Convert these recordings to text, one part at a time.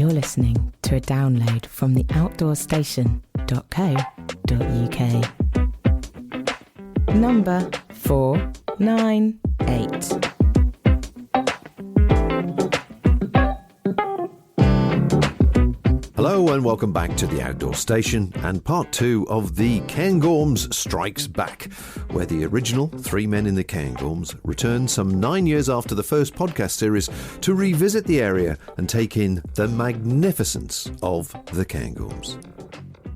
You're listening to a download from the outdoorstation.co.uk. Number 498. Hello and welcome back to the Outdoor Station and part 2 of the Cairngorms Strikes Back, where the original 3 men in the Cairngorms return some 9 years after the first podcast series to revisit the area and take in the magnificence of the Cairngorms.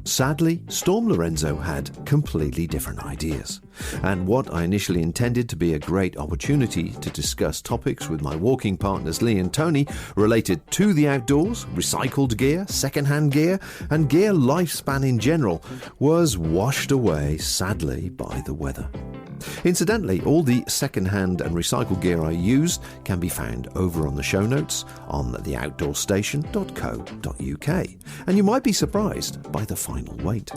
Sadly, Storm Lorenzo had completely different ideas, and what I initially intended to be a great opportunity to discuss topics with my walking partners Lee and Tony related to the outdoors, recycled gear, second-hand gear, and gear lifespan in general was washed away, sadly, by the weather. Incidentally, all the second-hand and recycled gear I used can be found over on the show notes on theoutdoorstation.co.uk, and you might be surprised by the final weight.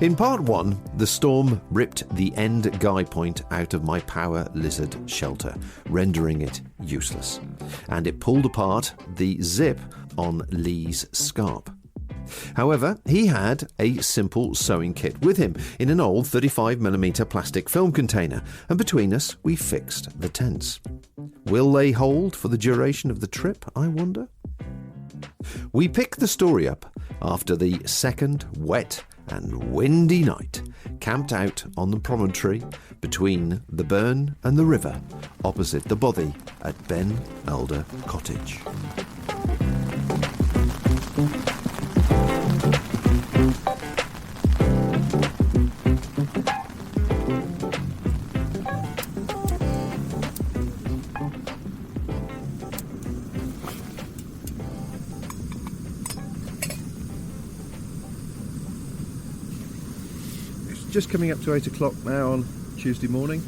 In part 1, the storm ripped the end guy point out of my Power Lizard shelter, rendering it useless, and it pulled apart the zip on Lee's scarp. However, he had a simple sewing kit with him in an old 35mm plastic film container, and between us we fixed the tents. Will they hold for the duration of the trip, I wonder? We pick the story up after the second wet and windy night, camped out on the promontory between the burn and the river, opposite the Bothy at Ben Elder Cottage. Just coming up to 8 o'clock now on Tuesday morning,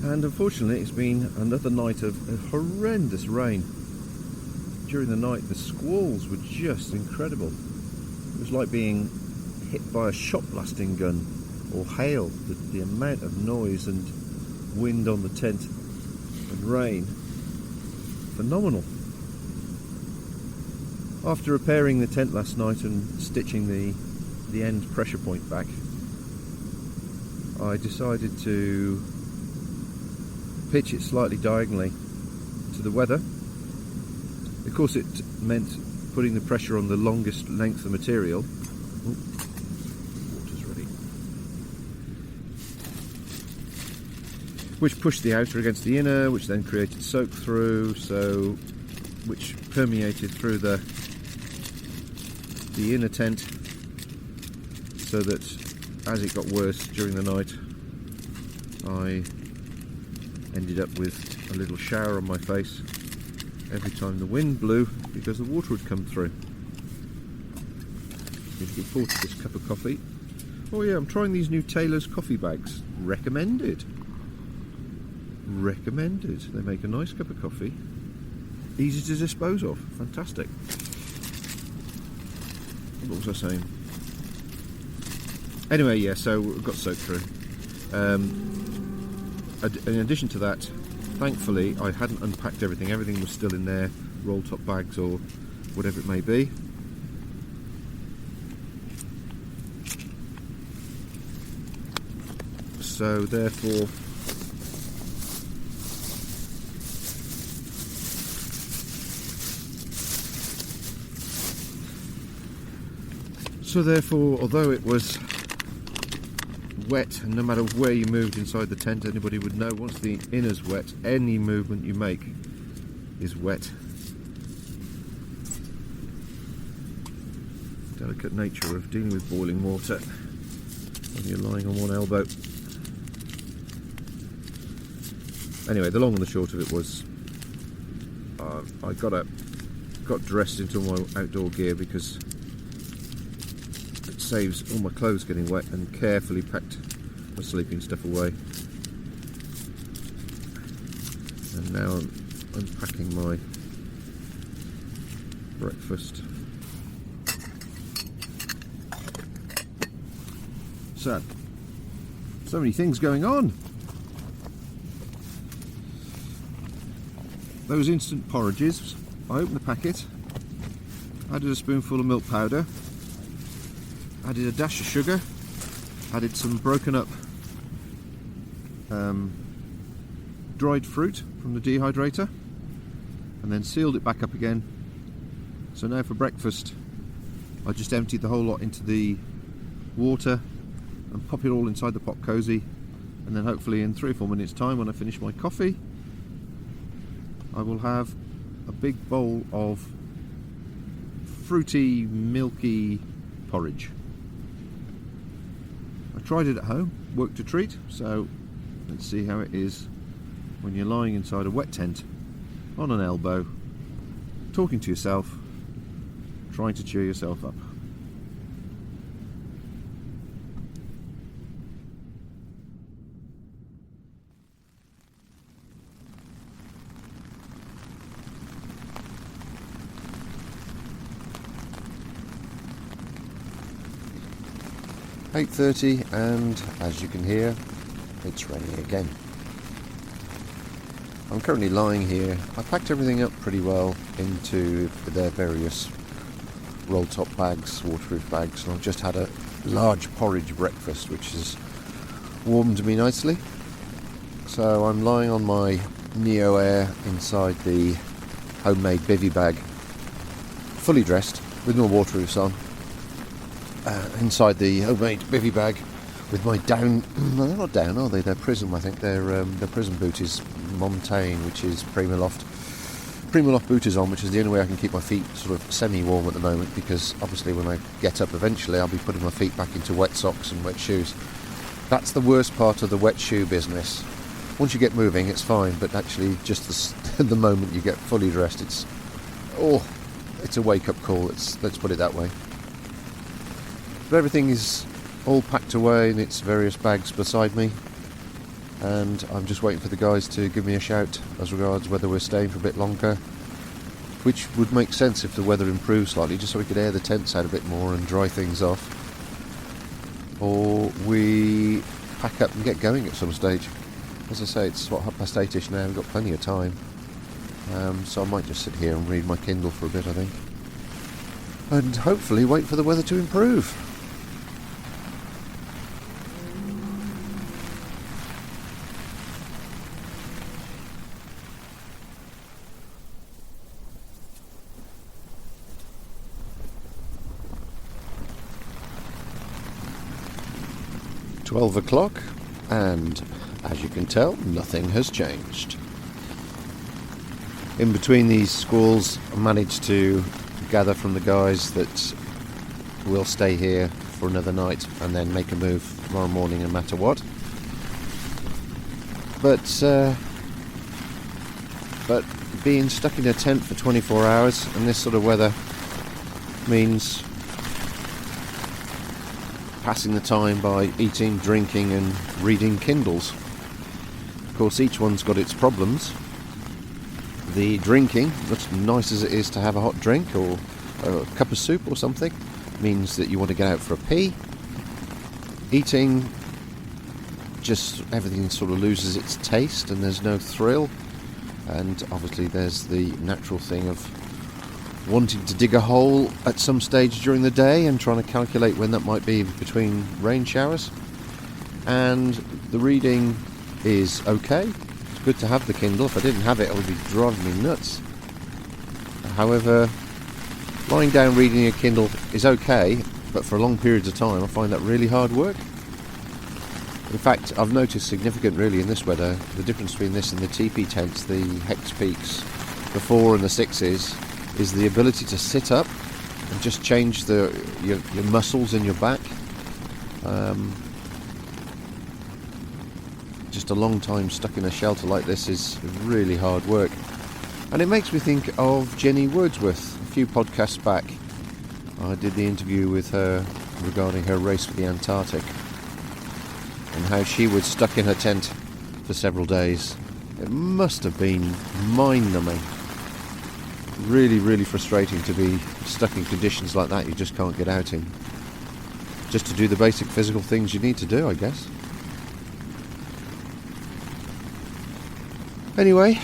and unfortunately it's been another night of horrendous rain. During the night the squalls were just incredible. It was like being hit by a shot blasting gun or hail. The amount of noise and wind on the tent and rain, phenomenal. After repairing the tent last night and stitching the end pressure point back, I decided to pitch it slightly diagonally to the weather. Of course, it meant putting the pressure on the longest length of material. Water's ready. Which pushed the outer against the inner, which then created soak through, which permeated through the inner tent, so that as it got worse during the night, I ended up with a little shower on my face every time the wind blew, because the water would come through. Looking forward to this cup of coffee. Oh yeah, I'm trying these new Taylor's coffee bags. Recommended. They make a nice cup of coffee. Easy to dispose of. Fantastic. What was I saying? Anyway, yeah, so we got soaked through. In addition to that, thankfully, I hadn't unpacked everything. Everything was still in there, roll-top bags or whatever it may be. So, therefore, although it was wet, and no matter where you moved inside the tent, anybody would know once the inner's wet, any movement you make is wet. Delicate nature of dealing with boiling water when you're lying on one elbow. Anyway, the long and the short of it was I got dressed into my outdoor gear because saves all my clothes getting wet, and carefully packed my sleeping stuff away. And now I'm unpacking my breakfast. So many things going on. Those instant porridges I opened the packet, added a spoonful of milk powder, added a dash of sugar, added some broken up dried fruit from the dehydrator, and then sealed it back up again. So now for breakfast I just emptied the whole lot into the water and pop it all inside the pot cosy, and then hopefully in 3 or 4 minutes time, when I finish my coffee, I will have a big bowl of fruity, milky porridge. I tried it at home, worked a treat, so let's see how it is when you're lying inside a wet tent on an elbow, talking to yourself, trying to cheer yourself up. .30, and as you can hear, it's raining again. I'm currently lying here. I packed everything up pretty well into their various roll top bags, waterproof bags, and I've just had a large porridge breakfast which has warmed me nicely. So I'm lying on my Neo Air inside the homemade bivvy bag, fully dressed with my waterproofs on. Inside the homemade bivvy bag with my down, well, they're not down, are they? They're Prism, I think. Their Prism boot is Montaigne, which is Primaloft boot is on, which is the only way I can keep my feet sort of semi-warm at the moment, because obviously when I get up eventually I'll be putting my feet back into wet socks and wet shoes. That's the worst part of the wet shoe business. Once you get moving it's fine, but actually just the moment you get fully dressed, it's a wake-up call, let's put it that way. But everything is all packed away in its various bags beside me, and I'm just waiting for the guys to give me a shout as regards whether we're staying for a bit longer, which would make sense if the weather improves slightly, just so we could air the tents out a bit more and dry things off, or we pack up and get going at some stage. As I say, it's 8:30ish now, we've got plenty of time, so I might just sit here and read my Kindle for a bit, I think, and hopefully wait for the weather to improve. .12 and as you can tell, nothing has changed. In between these squalls, I managed to gather from the guys that we'll stay here for another night and then make a move tomorrow morning no matter what. But being stuck in a tent for 24 hours in this sort of weather means passing the time by eating, drinking and reading Kindles. Of course, each one's got its problems. The drinking, as nice as it is to have a hot drink or a cup of soup or something, means that you want to get out for a pee. Eating, just everything sort of loses its taste and there's no thrill. And obviously there's the natural thing of wanting to dig a hole at some stage during the day and trying to calculate when that might be between rain showers. And the reading is okay. It's good to have the Kindle. If I didn't have it, it would be driving me nuts. However, lying down reading a Kindle is okay, but for long periods of time I find that really hard work. In fact, I've noticed significant really in this weather, the difference between this and the teepee tents, the Hex Peaks, the 4 and the 6s, is the ability to sit up and just change your muscles in your back. Just a long time stuck in a shelter like this is really hard work. And it makes me think of Jenny Wordsworth. A few podcasts back, I did the interview with her regarding her race for the Antarctic and how she was stuck in her tent for several days. It must have been mind-numbing. Really, really frustrating to be stuck in conditions like that you just can't get out in. Just to do the basic physical things you need to do, I guess. Anyway,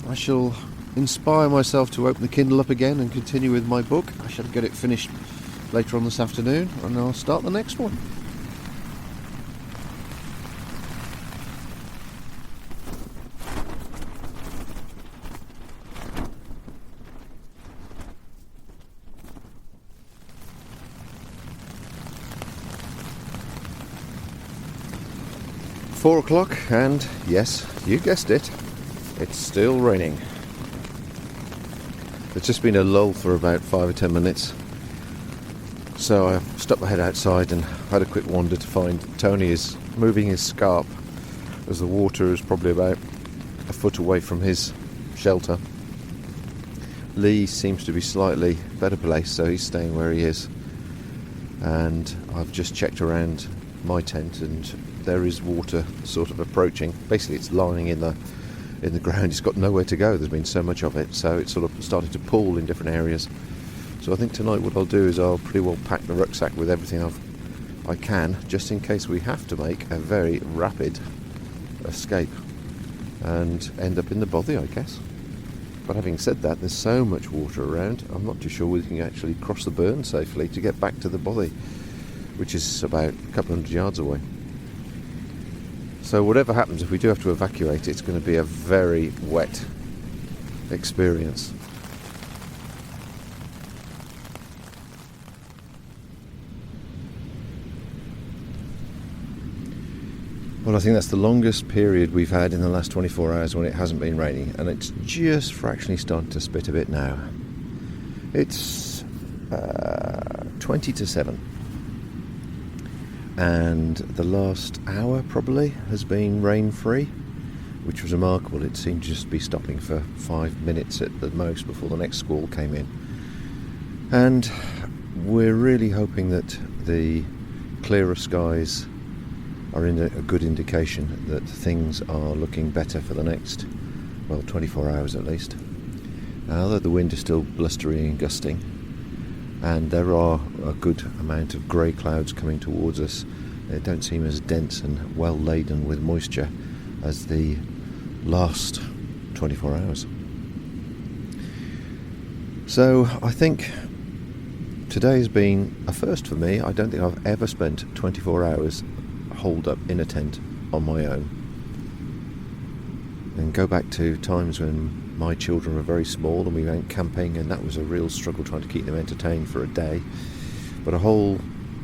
I shall inspire myself to open the Kindle up again and continue with my book. I shall get it finished later on this afternoon, and I'll start the next one. Four o'clock, and yes, you guessed it, it's still raining. There's just been a lull for about 5 or 10 minutes, so I stuck my head outside and had a quick wander to find Tony is moving his scarp, as the water is probably about a foot away from his shelter. Lee seems to be slightly better placed, so he's staying where he is, and I've just checked around my tent, and there is water sort of approaching. Basically it's lying in the ground, it's got nowhere to go, there's been so much of it, so it's sort of started to pool in different areas. So I think tonight what I'll do is I'll pretty well pack the rucksack with everything I can, just in case we have to make a very rapid escape and end up in the Bothy, I guess. But having said that, there's so much water around, I'm not too sure we can actually cross the burn safely to get back to the Bothy, which is about a couple hundred yards away. So whatever happens, if we do have to evacuate, it's going to be a very wet experience. Well, I think that's the longest period we've had in the last 24 hours when it hasn't been raining, and it's just fractionally starting to spit a bit now. It's 20 to 7. And the last hour probably has been rain-free, which was remarkable. It seemed to just be stopping for 5 minutes at the most before the next squall came in. And we're really hoping that the clearer skies are in a good indication that things are looking better for the next, 24 hours at least. Although the wind is still blustery and gusting, and there are a good amount of grey clouds coming towards us. They don't seem as dense and well laden with moisture as the last 24 hours. So I think today has been a first for me. I don't think I've ever spent 24 hours holed up in a tent on my own. And go back to times when my children were very small and we went camping, and that was a real struggle trying to keep them entertained for a day. But a whole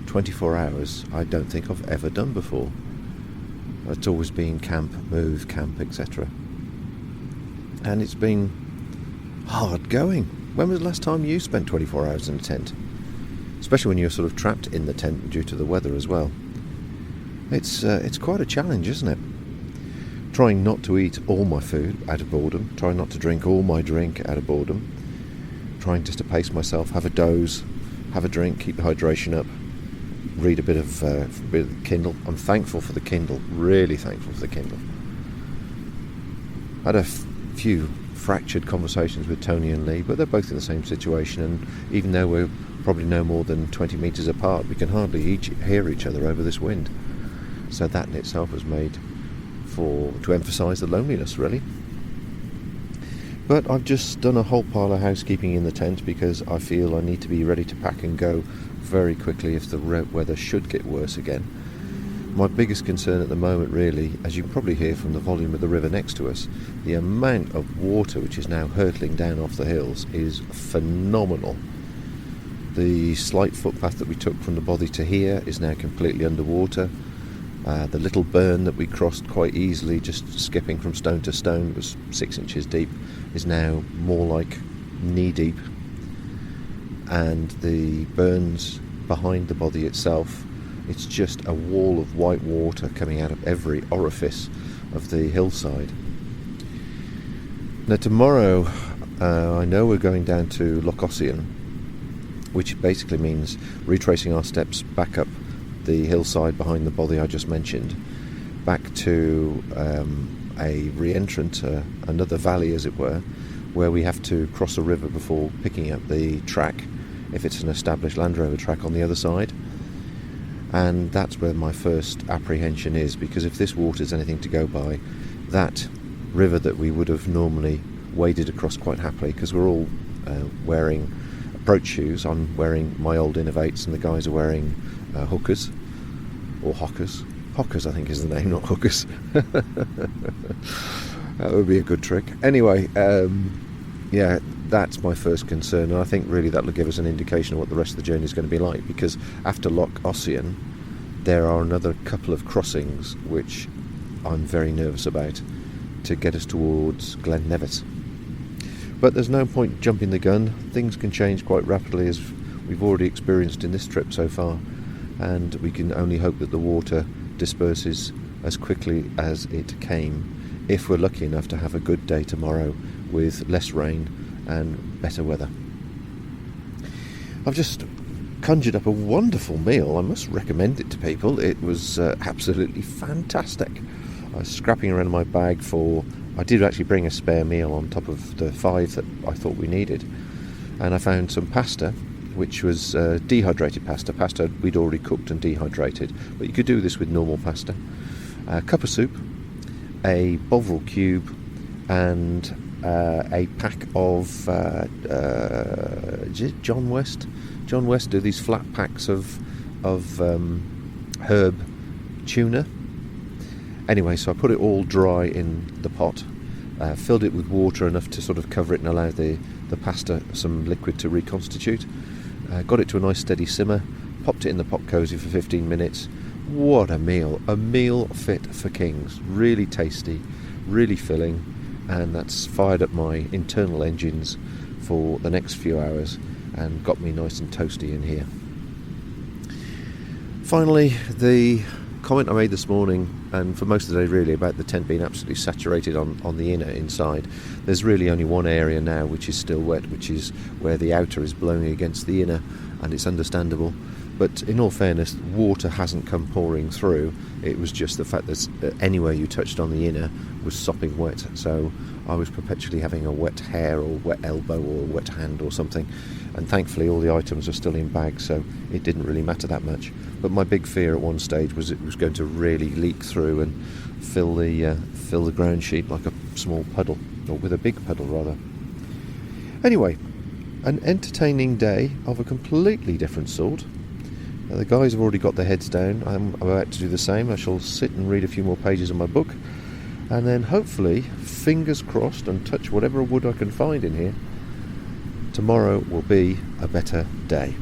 24 hours I don't think I've ever done before. It's always been camp, move, camp, etc. And it's been hard going. When was the last time you spent 24 hours in a tent? Especially when you're sort of trapped in the tent due to the weather as well. It's quite a challenge, isn't it? Trying not to eat all my food out of boredom, trying not to drink all my drink out of boredom, trying just to pace myself, have a doze, have a drink, keep the hydration up, read a bit of the Kindle. I'm thankful for the Kindle, really thankful for the Kindle. I had a few fractured conversations with Tony and Lee, but they're both in the same situation, and even though we're probably no more than 20 metres apart, we can hardly hear each other over this wind. So that in itself was made to emphasise the loneliness, really. But I've just done a whole pile of housekeeping in the tent because I feel I need to be ready to pack and go very quickly if the weather should get worse again. My biggest concern at the moment, really, as you can probably hear from the volume of the river next to us, the amount of water which is now hurtling down off the hills is phenomenal. The slight footpath that we took from the Bothy to here is now completely underwater. The little burn that we crossed quite easily, just skipping from stone to stone, was 6 inches deep, is now more like knee deep. And the burns behind the Bothy itself, it's just a wall of white water coming out of every orifice of the hillside. Now tomorrow, I know we're going down to Loch Ossian, which basically means retracing our steps back up the hillside behind the Bothy I just mentioned, back to a re-entrant, another valley as it were, where we have to cross a river before picking up the track, if it's an established Land Rover track on the other side. And that's where my first apprehension is, because if this water is anything to go by, that river that we would have normally waded across quite happily, because we're all wearing approach shoes. I'm wearing my old Innovates, and the guys are wearing hookers, or hockers. Hockers, I think, is the name, not hookers. That would be a good trick. Anyway, yeah, that's my first concern, and I think really that will give us an indication of what the rest of the journey is going to be like, because after Loch Ossian there are another couple of crossings which I'm very nervous about to get us towards Glen Nevis. But there's no point jumping the gun. Things can change quite rapidly, as we've already experienced in this trip so far, and we can only hope that the water disperses as quickly as it came, if we're lucky enough to have a good day tomorrow with less rain and better weather. I've just conjured up a wonderful meal. I must recommend it to people. It was absolutely fantastic. I was scrapping around in my bag I did actually bring a spare meal on top of the 5 that I thought we needed, and I found some pasta, which was dehydrated pasta we'd already cooked and dehydrated, but you could do this with normal pasta. A cup of soup, a Bovril cube, and a pack of John West do these flat packs of herb tuna. Anyway, so I put it all dry in the pot, filled it with water enough to sort of cover it and allow the pasta some liquid to reconstitute. Got it to a nice steady simmer, popped it in the pot cosy for 15 minutes. What a meal fit for kings. Really tasty, really filling, and that's fired up my internal engines for the next few hours and got me nice and toasty in here. Finally, the comment I made this morning, and for most of the day really, about the tent being absolutely saturated on the inner inside. There's really only one area now which is still wet, which is where the outer is blowing against the inner, and it's understandable. But in all fairness, water hasn't come pouring through. It was just the fact that anywhere you touched on the inner was sopping wet. So I was perpetually having a wet hair or wet elbow or wet hand or something. And thankfully all the items are still in bags, so it didn't really matter that much. But my big fear at one stage was it was going to really leak through and fill the ground sheet like a small puddle, or with a big puddle rather. Anyway, an entertaining day of a completely different sort. The guys have already got their heads down. I'm about to do the same. I shall sit and read a few more pages of my book, and then hopefully, fingers crossed, and touch whatever wood I can find in here, tomorrow will be a better day.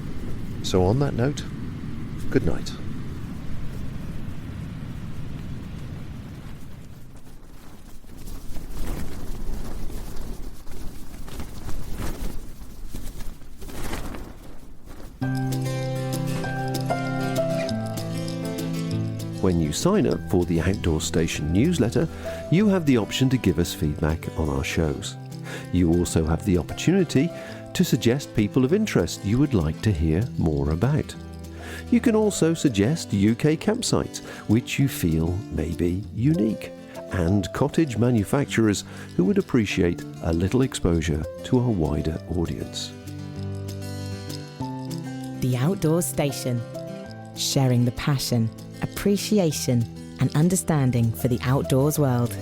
So on that note, good night. When you sign up for the Outdoor Station newsletter, you have the option to give us feedback on our shows. You also have the opportunity to suggest people of interest you would like to hear more about. You can also suggest UK campsites which you feel may be unique, and cottage manufacturers who would appreciate a little exposure to a wider audience. The Outdoor Station. Sharing the passion, appreciation and understanding for the outdoors world.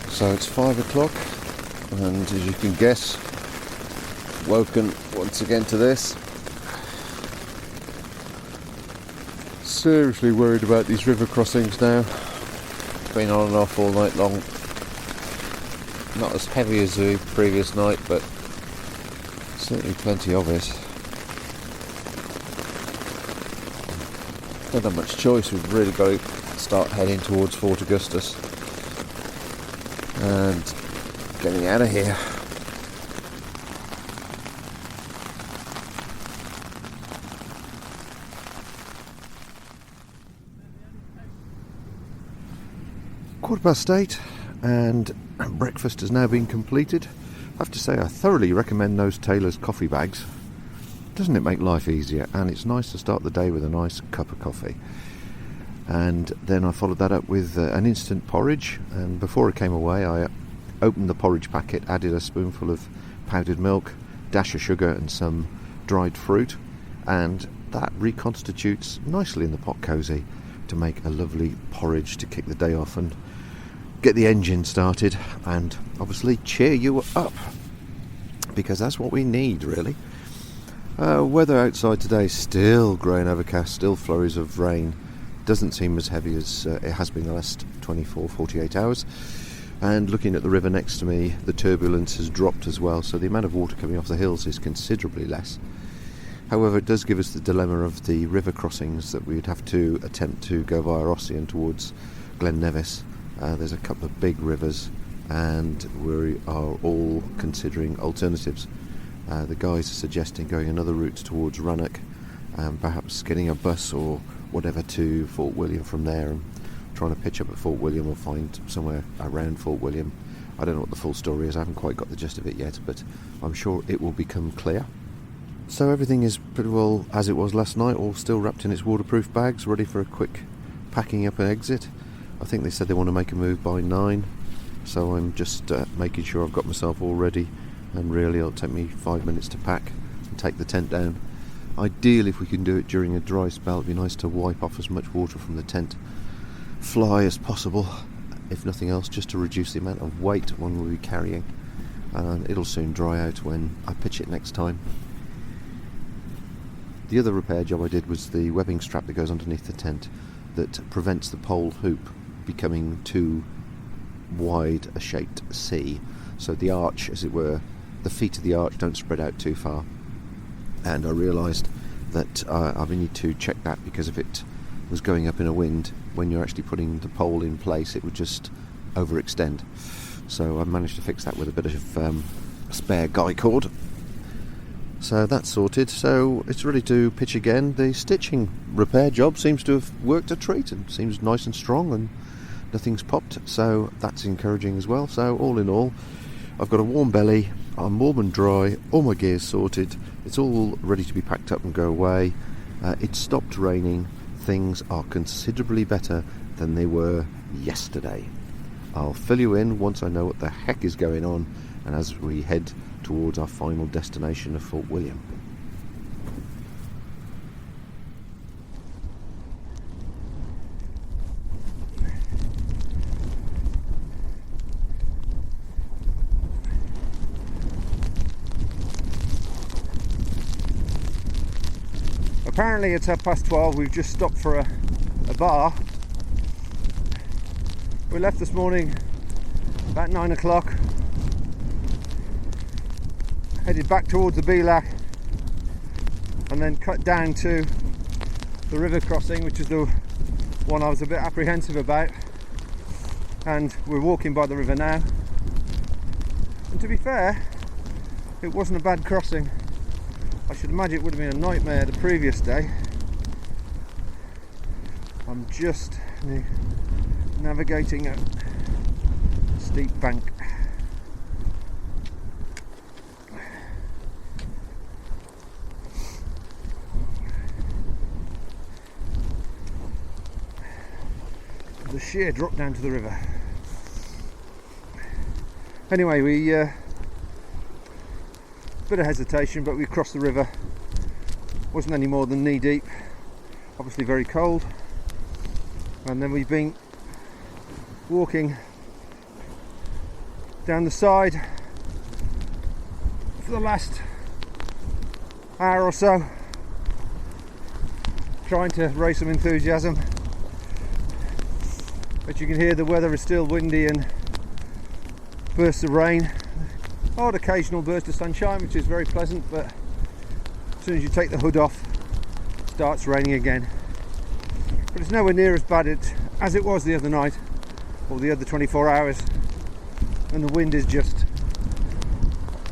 So it's 5 o'clock, and as you can guess, woken once again to this. Seriously worried about these river crossings now. Been on and off all night long. Not as heavy as the previous night, but certainly plenty of it. Don't have much choice. We've really got to start heading towards Fort Augustus and getting out of here. Quarter past 8, and breakfast has now been completed. I have to say I thoroughly recommend those Taylor's coffee bags. Doesn't it make life easier? And it's nice to start the day with a nice cup of coffee. And then I followed that up with an instant porridge, and before I came away I opened the porridge packet, added a spoonful of powdered milk, dash of sugar and some dried fruit, and that reconstitutes nicely in the pot cosy to make a lovely porridge to kick the day off and get the engine started and obviously cheer you up, because that's what we need really. Weather outside today is still grey and overcast, still flurries of rain. Doesn't seem as heavy as it has been the last 24-48 hours. And looking at the river next to me, the turbulence has dropped as well, so the amount of water coming off the hills is considerably less. However, it does give us the dilemma of the river crossings that we'd have to attempt to go via Ossian towards Glen Nevis. There's a couple of big rivers and we are all considering alternatives. The guys are suggesting going another route towards Rannoch, perhaps getting a bus or whatever to Fort William from there, and trying to pitch up at Fort William or find somewhere around Fort William. I don't know what the full story is, I haven't quite got the gist of it yet, but I'm sure it will become clear. So everything is pretty well as it was last night, all still wrapped in its waterproof bags, ready for a quick packing up and exit. I think they said they want to make a move by 9, so I'm just making sure I've got myself all ready, and really it'll take me 5 minutes to pack and take the tent down. Ideally, if we can do it during a dry spell, it'd be nice to wipe off as much water from the tent fly as possible, if nothing else, just to reduce the amount of weight one will be carrying. And it'll soon dry out when I pitch it next time. The other repair job I did was the webbing strap that goes underneath the tent that prevents the pole hoop becoming too wide a shaped C, so the arch, as it were, the feet of the arch don't spread out too far. And I realised that I need to check that, because if it was going up in a wind, when you're actually putting the pole in place, it would just overextend. So I managed to fix that with a bit of spare guy cord. So that's sorted, so it's ready to pitch again. The stitching repair job seems to have worked a treat and seems nice and strong and nothing's popped, so that's encouraging as well. So all in all, I've got a warm belly, I'm warm and dry, all my gear's sorted, it's all ready to be packed up and go away. It stopped raining, things are considerably better than they were yesterday. I'll fill you in once I know what the heck is going on, and as we head towards our final destination of Fort William. Apparently it's 12:30, we've just stopped for a bar. We left this morning about 9 o'clock, headed back towards the Belach, and then cut down to the river crossing, which is the one I was a bit apprehensive about, and we're walking by the river now. And to be fair, it wasn't a bad crossing. I should imagine it would have been a nightmare the previous day. I'm just navigating a steep bank. There's a sheer drop down to the river. Anyway, we bit of hesitation, but we crossed the river. Wasn't any more than knee deep, obviously very cold, and then we've been walking down the side for the last hour or so, trying to raise some enthusiasm, but you can hear the weather is still windy and bursts of rain. Odd occasional burst of sunshine, which is very pleasant, but as soon as you take the hood off, it starts raining again. But it's nowhere near as bad as it was the other night, or the other 24 hours, and the wind is just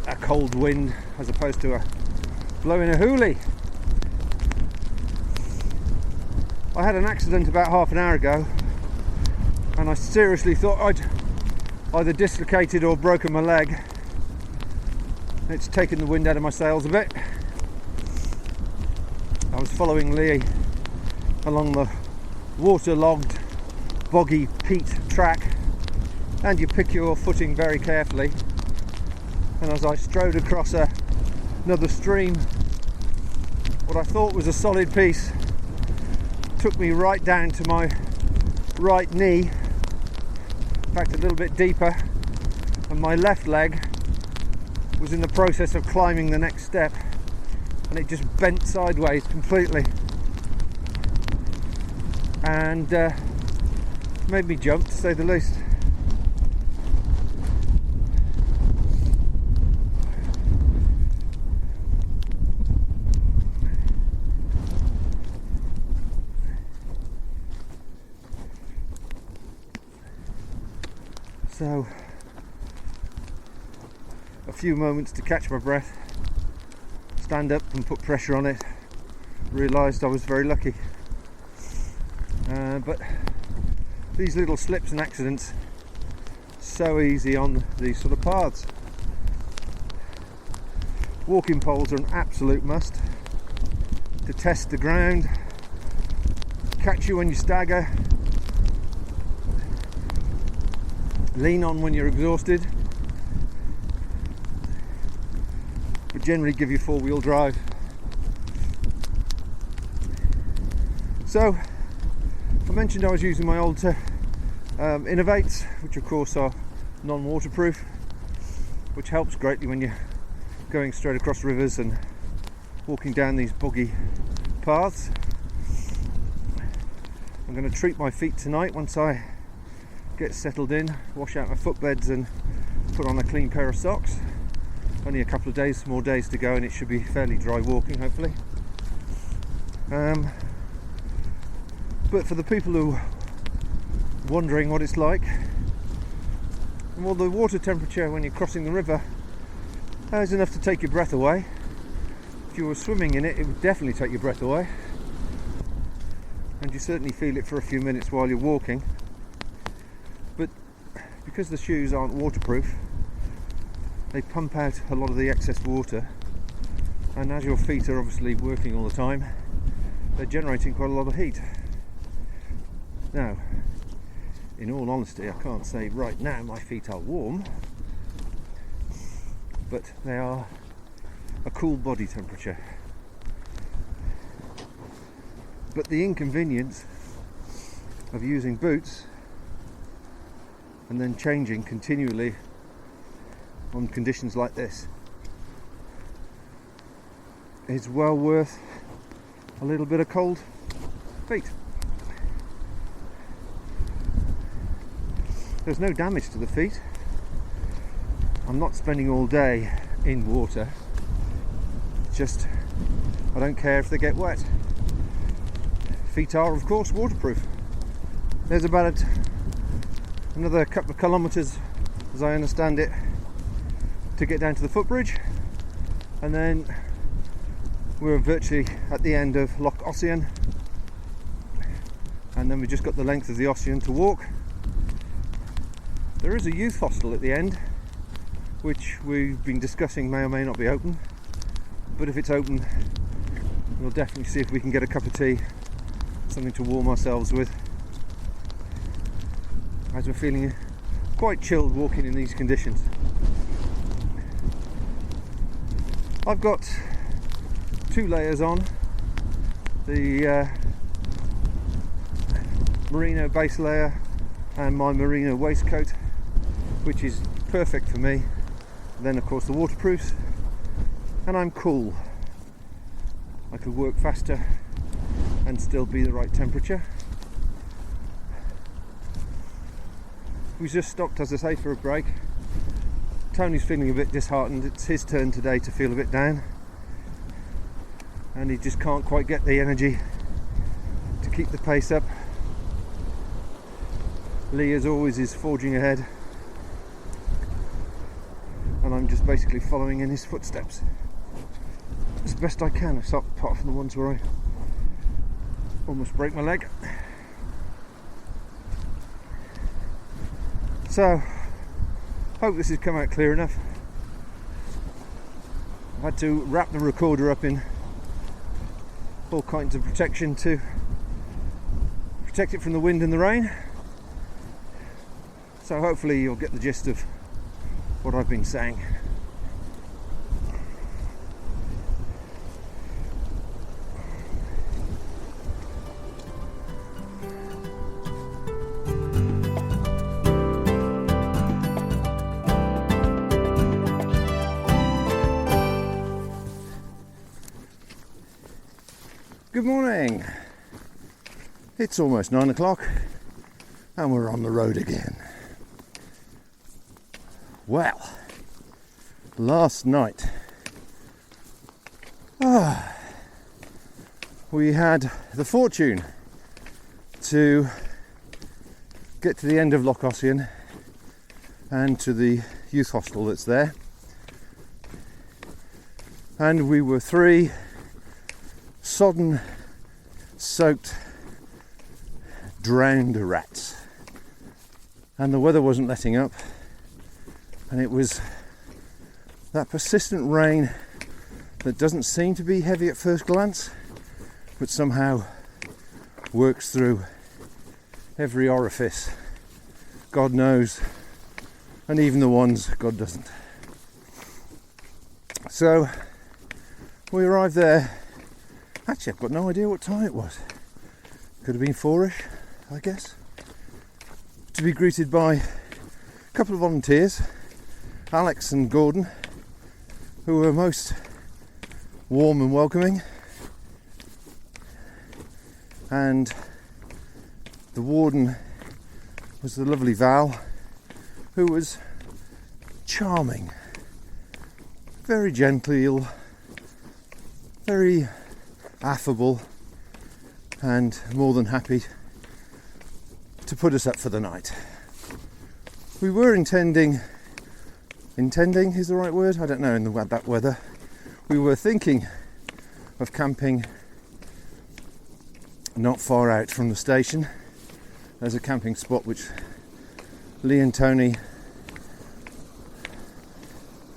a cold wind as opposed to blowing a hoolie. I had an accident about half an hour ago, and I seriously thought I'd either dislocated or broken my leg. It's taken the wind out of my sails a bit. I was following Lee along the waterlogged, boggy peat track, and you pick your footing very carefully. And as I strode across another stream, what I thought was a solid piece took me right down to my right knee, in fact a little bit deeper, and my left leg was in the process of climbing the next step, and it just bent sideways completely and made me jump, to say the least. So, a few moments to catch my breath, stand up and put pressure on it, realised I was very lucky. But these little slips and accidents, so easy on these sort of paths. Walking poles are an absolute must to test the ground, catch you when you stagger, lean on when you're exhausted, but generally give you four-wheel drive. So I mentioned I was using my old Innovates, which of course are non-waterproof, which helps greatly when you're going straight across rivers and walking down these boggy paths. I'm going to treat my feet tonight once I get settled in, wash out my footbeds and put on a clean pair of socks. Only a couple of more days to go, and it should be fairly dry walking, hopefully. But for the people who are wondering what it's like, well, the water temperature when you're crossing the river is enough to take your breath away. If you were swimming in it, it would definitely take your breath away, and you certainly feel it for a few minutes while you're walking. But because the shoes aren't waterproof, they pump out a lot of the excess water, and as your feet are obviously working all the time, they're generating quite a lot of heat. Now, in all honesty, I can't say right now my feet are warm, but they are a cool body temperature. But the inconvenience of using boots and then changing continually on conditions like this is well worth a little bit of cold feet. There's no damage to the feet. I'm not spending all day in water, just I don't care if they get wet. Feet are of course waterproof. There's about another couple of kilometres, as I understand it, to get down to the footbridge, and then we're virtually at the end of Loch Ossian, and then we've just got the length of the Ossian to walk. There is a youth hostel at the end, which we've been discussing may or may not be open, but if it's open, we'll definitely see if we can get a cup of tea, something to warm ourselves with, as we're feeling quite chilled walking in these conditions. I've got 2 layers on, the merino base layer and my merino waistcoat, which is perfect for me. Then of course the waterproofs, and I'm cool. I could work faster and still be the right temperature. We just stopped, as I say, for a break. Tony's feeling a bit disheartened. It's his turn today to feel a bit down, and he just can't quite get the energy to keep the pace up. Lee, as always, is forging ahead, and I'm just basically following in his footsteps as best I can, apart from the ones where I almost break my leg. So, hope this has come out clear enough. had to wrap the recorder up in all kinds of protection to protect it from the wind and the rain. So hopefully you'll get the gist of what I've been saying. Good morning. It's almost 9 o'clock and we're on the road again. Well, last night we had the fortune to get to the end of Loch Ossian and to the youth hostel that's there, and we were 3 sodden, soaked, drowned rats, and the weather wasn't letting up, and it was that persistent rain that doesn't seem to be heavy at first glance, but somehow works through every orifice, God knows, and even the ones God doesn't. So we arrived there. Actually, I've got no idea what time it was. Could have been 4ish, I guess. To be greeted by a couple of volunteers, Alex and Gordon, who were most warm and welcoming. And the warden was the lovely Val, who was charming, very genteel, very affable, and more than happy to put us up for the night. We were intending is the right word? I don't know in that weather. We were thinking of camping not far out from the station. There's a camping spot which Lee and Tony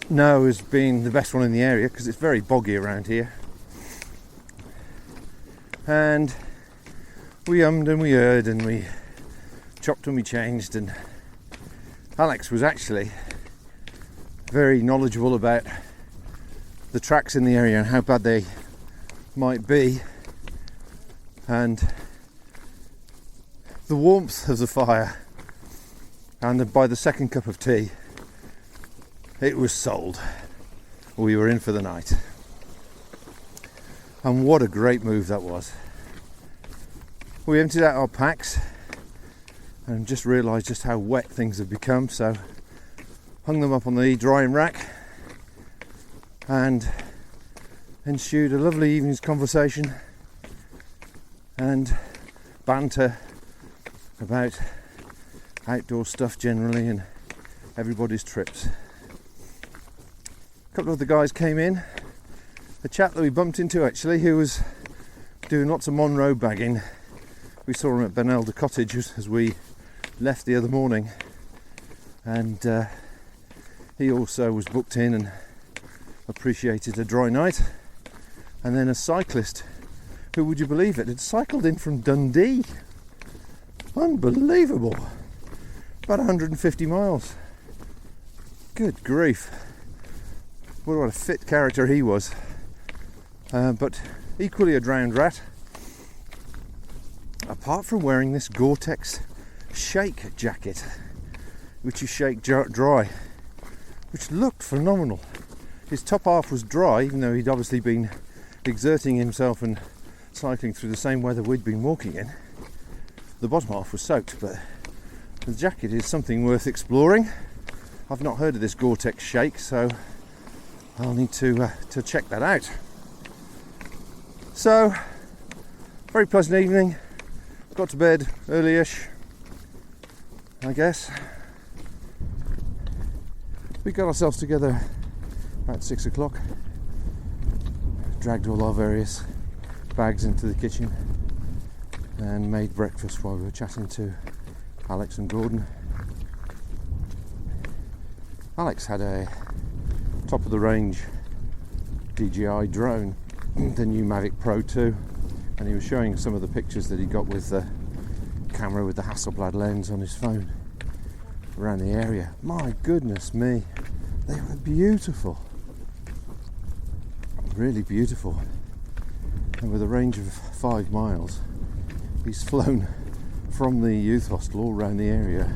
know as being the best one in the area because it's very boggy around here. And we ummed and we erred and we chopped and we changed, and Alex was actually very knowledgeable about the tracks in the area and how bad they might be, and the warmth of the fire, and by the second cup of tea it was sold. We were in for the night. And what a great move that was. We emptied out our packs and just realised just how wet things have become, so hung them up on the drying rack, and ensued a lovely evening's conversation and banter about outdoor stuff generally and everybody's trips. A couple of the guys came in. A chap that we bumped into actually, who was doing lots of Monroe bagging. We saw him at Benelda Cottage as we left the other morning, and he also was booked in and appreciated a dry night. And then a cyclist, who, would you believe it, had cycled in from Dundee. Unbelievable. About 150 miles. Good grief. What a fit character he was. But equally a drowned rat, apart from wearing this Gore-Tex shake jacket, which you shake dry, which looked phenomenal. His top half was dry, even though he'd obviously been exerting himself and cycling through the same weather we'd been walking in. The bottom half was soaked, but the jacket is something worth exploring. I've not heard of this Gore-Tex shake, so I'll need to check that out. So, very pleasant evening. Got to bed early-ish, I guess. We got ourselves together about 6 o'clock. Dragged all our various bags into the kitchen and made breakfast while we were chatting to Alex and Gordon. Alex had a top of the range DJI drone, the new Mavic Pro 2, and he was showing some of the pictures that he got with the camera with the Hasselblad lens on his phone around the area. My goodness me, they were beautiful, really beautiful. And with a range of 5 miles, he's flown from the youth hostel all around the area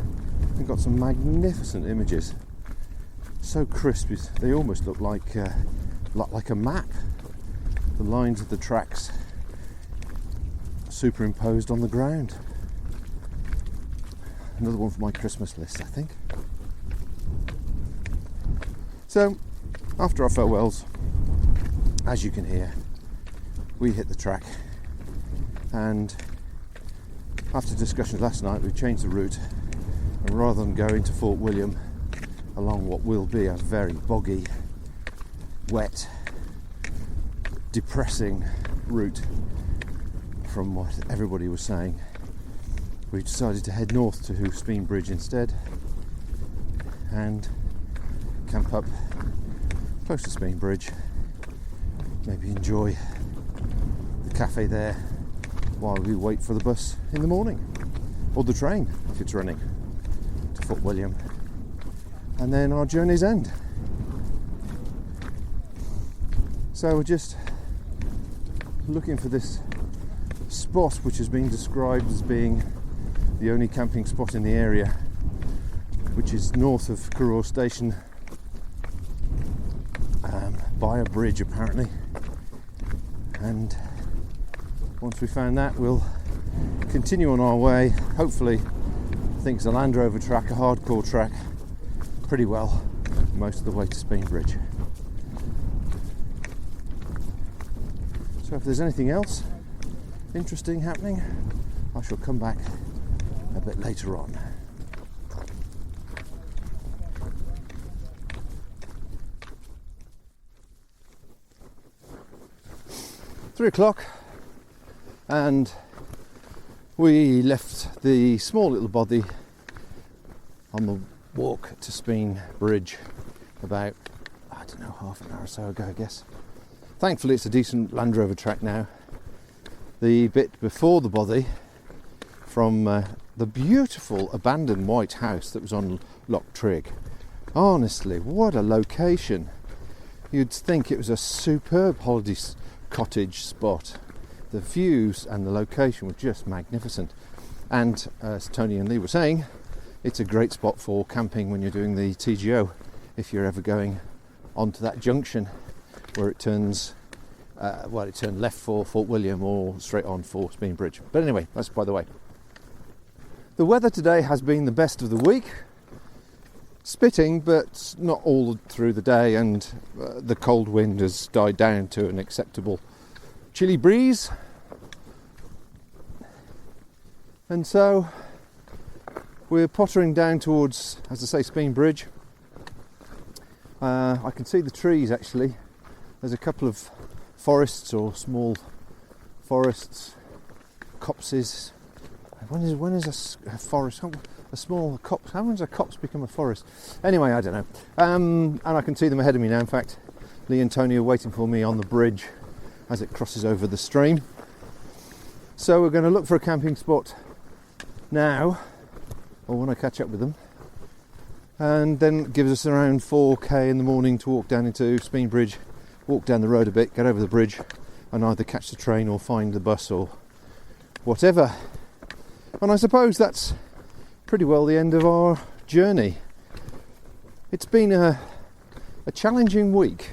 and got some magnificent images. So crisp, they almost look like a map. The lines of the tracks superimposed on the ground. Another one for my Christmas list, I think. So, after our farewells, as you can hear, we hit the track, and after discussions last night, we've changed the route, and rather than go into Fort William along what will be a very boggy, wet, depressing route from what everybody was saying, we decided to head north to Speen Bridge instead and camp up close to Speen Bridge, maybe enjoy the cafe there while we wait for the bus in the morning, or the train if it's running, to Fort William, and then our journey's end. So we're just looking for this spot which has been described as being the only camping spot in the area, which is north of Cairngorms station, by a bridge apparently. And once we found that, we'll continue on our way. Hopefully, I think it's a Land Rover track, a hardcore track, pretty well most of the way to Speen Bridge. So if there's anything else interesting happening, I shall come back a bit later on. Three o'clock, and we left the small little Bothy on the walk to Speen Bridge about, I don't know, half an hour or so ago, I guess. Thankfully it's a decent Land Rover track now. The bit before the Bothy, from the beautiful abandoned white house that was on Loch Trig, honestly, what a location. You'd think it was a superb holiday cottage spot. The views and the location were just magnificent, and as Tony and Lee were saying, it's a great spot for camping when you're doing the TGO, if you're ever going onto that junction where it turns it turned left for Fort William or straight on for Speen Bridge. But anyway, that's by the way. The weather today has been the best of the week. Spitting, but not all through the day, and the cold wind has died down to an acceptable chilly breeze. And so we're pottering down towards, as I say, Speen Bridge. I can see the trees actually. There's a couple of forests or small forests, copses. When is a forest? A small copse. How when does a copse become a forest? Anyway, I don't know. And I can see them ahead of me now. In fact, Lee and Tony are waiting for me on the bridge as it crosses over the stream. So we're going to look for a camping spot now, or when I catch up with them, and then it gives us around 4k in the morning to walk down into Speen Bridge, walk down the road a bit, get over the bridge, and either catch the train or find the bus or whatever. And I suppose that's pretty well the end of our journey. It's been a challenging week,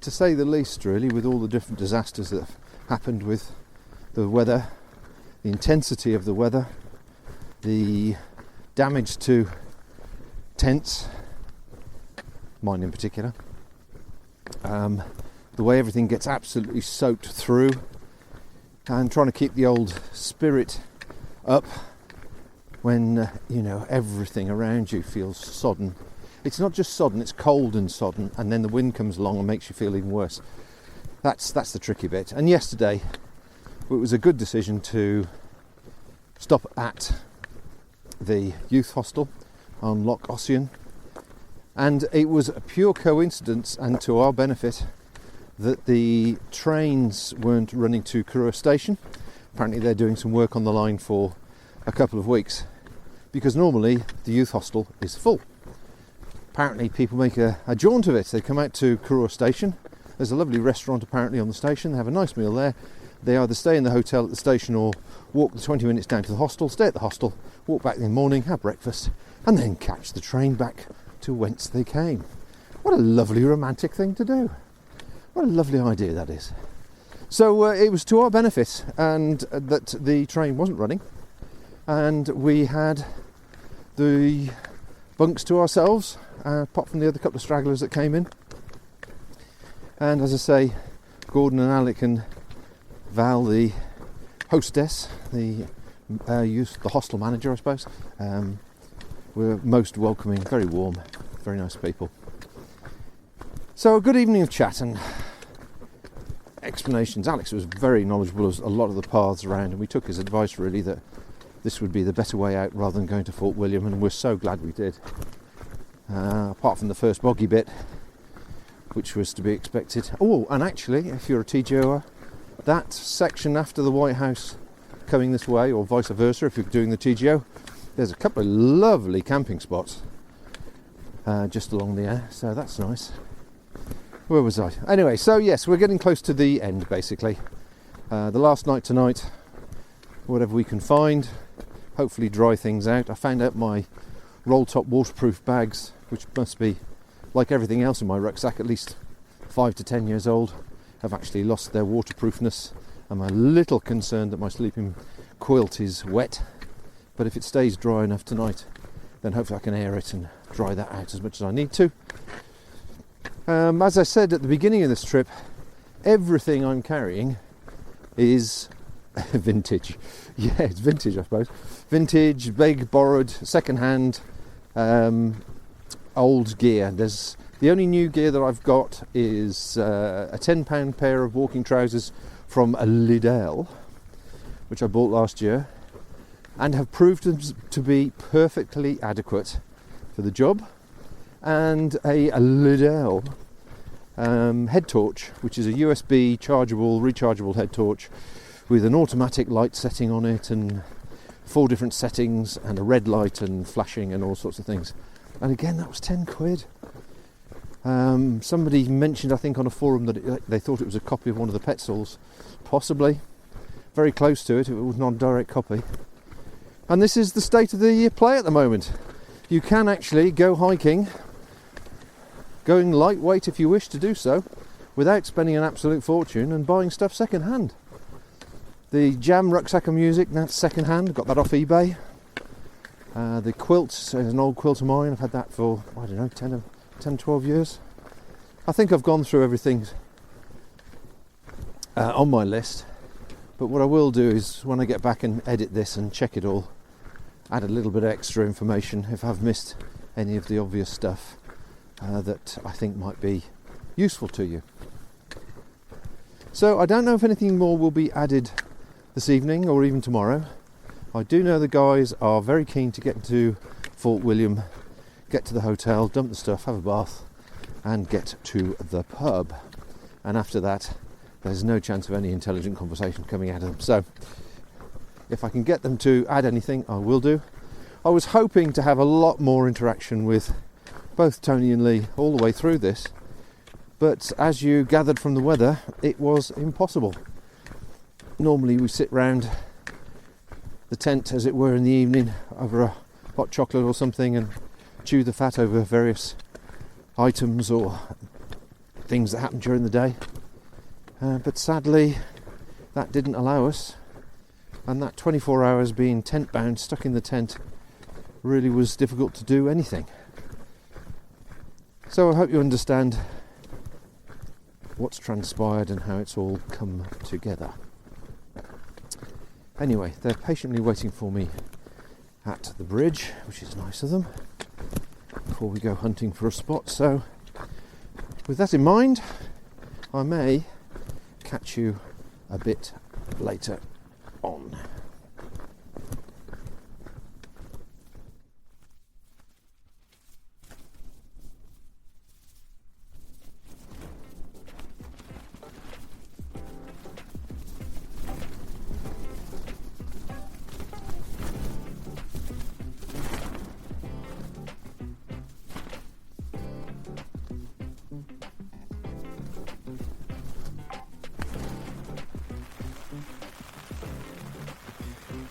to say the least, really, with all the different disasters that have happened with the weather, the intensity of the weather, the damage to tents, mine in particular, the way everything gets absolutely soaked through, and trying to keep the old spirit up when everything around you feels sodden. It's not just sodden, it's cold and sodden, and then the wind comes along and makes you feel even worse. That's the tricky bit. And yesterday it was a good decision to stop at the youth hostel on Loch Ossian, and it was a pure coincidence and to our benefit that the trains weren't running to Crewe station. Apparently they're doing some work on the line for a couple of weeks, because normally the youth hostel is full. Apparently people make a jaunt of it. They come out to Crewe station. There's a lovely restaurant apparently on the station. They have a nice meal there. They either stay in the hotel at the station or walk the 20 minutes down to the hostel, stay at the hostel, walk back in the morning, have breakfast, and then catch the train back to whence they came. What a lovely romantic thing to do. What a lovely idea that is. So it was to our benefit and that the train wasn't running, and we had the bunks to ourselves, apart from the other couple of stragglers that came in. And as I say, Gordon and Alec and Val, the hostess, the hostel manager, I suppose, were most welcoming, very warm, very nice people. So a good evening of chat and explanations. Alex was very knowledgeable of a lot of the paths around, and we took his advice really that this would be the better way out rather than going to Fort William, and we're so glad we did. Apart from the first boggy bit, which was to be expected. Oh, and actually, if you're a TGOer, that section after the White House coming this way, or vice versa, if you're doing the TGO, there's a couple of lovely camping spots just along the air, so that's nice. Where was I? Anyway, so yes, we're getting close to the end, basically. The last night tonight, whatever we can find, hopefully dry things out. I found out my roll-top waterproof bags, which must be, like everything else in my rucksack, at least 5 to 10 years old, have actually lost their waterproofness. I'm a little concerned that my sleeping quilt is wet, but if it stays dry enough tonight, then hopefully I can air it and dry that out as much as I need to. As I said at the beginning of this trip, everything I'm carrying is vintage. Yeah, it's vintage, I suppose. Vintage, big, borrowed, second-hand, old gear. The only new gear that I've got is a £10 pair of walking trousers from a Lidl, which I bought last year, and have proved to be perfectly adequate for the job, and a Lidl head torch, which is a USB rechargeable head torch with an automatic light setting on it and 4 different settings and a red light and flashing and all sorts of things. And again, that was £10. Somebody mentioned, I think, on a forum that they thought it was a copy of one of the Petzls. Possibly. Very close to it. It was not a direct copy. And this is the state of the play at the moment. You can actually go hiking, going lightweight if you wish to do so, without spending an absolute fortune and buying stuff second hand. The Jam rucksack and music, that's second hand. Got that off eBay. The quilt is an old quilt of mine. I've had that for, I don't know, 10, 12 years. I think I've gone through everything on my list, but what I will do is when I get back and edit this and check it all, add a little bit of extra information if I've missed any of the obvious stuff that I think might be useful to you. So I don't know if anything more will be added this evening or even tomorrow. I do know the guys are very keen to get to Fort William, get to the hotel, dump the stuff, have a bath and get to the pub. And after that, there's no chance of any intelligent conversation coming out of them. So if I can get them to add anything, I will do. I was hoping to have a lot more interaction with both Tony and Lee all the way through this, but as you gathered from the weather, it was impossible. Normally we sit round the tent, as it were, in the evening over a hot chocolate or something and chew the fat over various items or things that happen during the day. But sadly, that didn't allow us, and that 24 hours being tent bound, stuck in the tent, really was difficult to do anything. So I hope you understand what's transpired and how it's all come together. Anyway, they're patiently waiting for me at the bridge, which is nice of them, before we go hunting for a spot. So with that in mind, I may catch you a bit later on.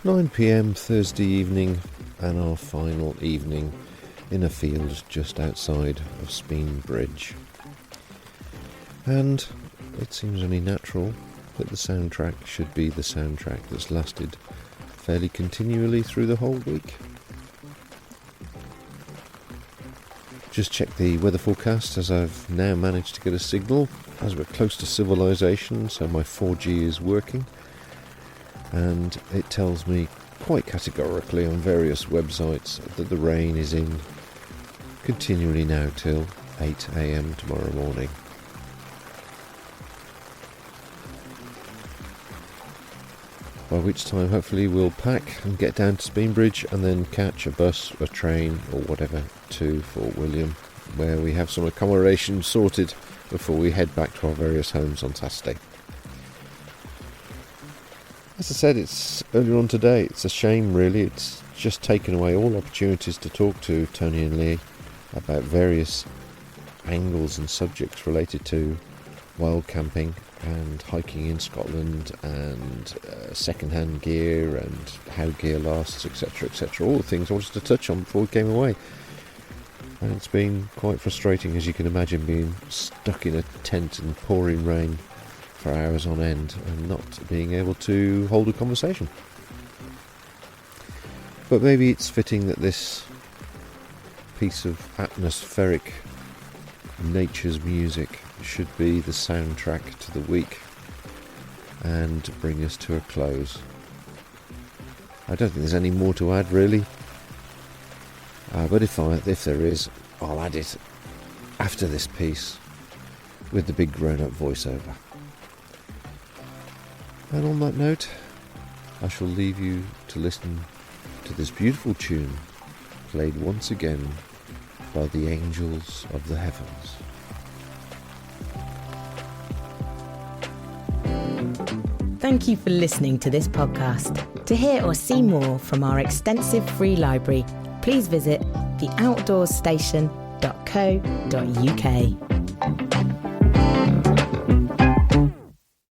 9 p.m. Thursday evening, and our final evening in a field just outside of Speen Bridge. And it seems only natural that the soundtrack should be the soundtrack that's lasted fairly continually through the whole week. Just check the weather forecast, as I've now managed to get a signal as we're close to civilization, so my 4G is working, and it tells me quite categorically on various websites that the rain is in continually now till 8 a.m. tomorrow morning. By which time hopefully we'll pack and get down to Speenbridge and then catch a bus, a train or whatever to Fort William, where we have some accommodation sorted before we head back to our various homes on Saturday. As I said, it's earlier on today, it's a shame really, it's just taken away all opportunities to talk to Tony and Lee about various angles and subjects related to wild camping and hiking in Scotland and second-hand gear and how gear lasts, etc, etc, all the things I wanted to touch on before we came away. And it's been quite frustrating, as you can imagine, being stuck in a tent in pouring rain for hours on end and not being able to hold a conversation. But maybe it's fitting that this piece of atmospheric nature's music should be the soundtrack to the week and bring us to a close. I don't think there's any more to add really, but if there is, I'll add it after this piece with the big grown-up voiceover. And on that note, I shall leave you to listen to this beautiful tune played once again by the angels of the heavens. Thank you for listening to this podcast. To hear or see more from our extensive free library, please visit theoutdoorstation.co.uk.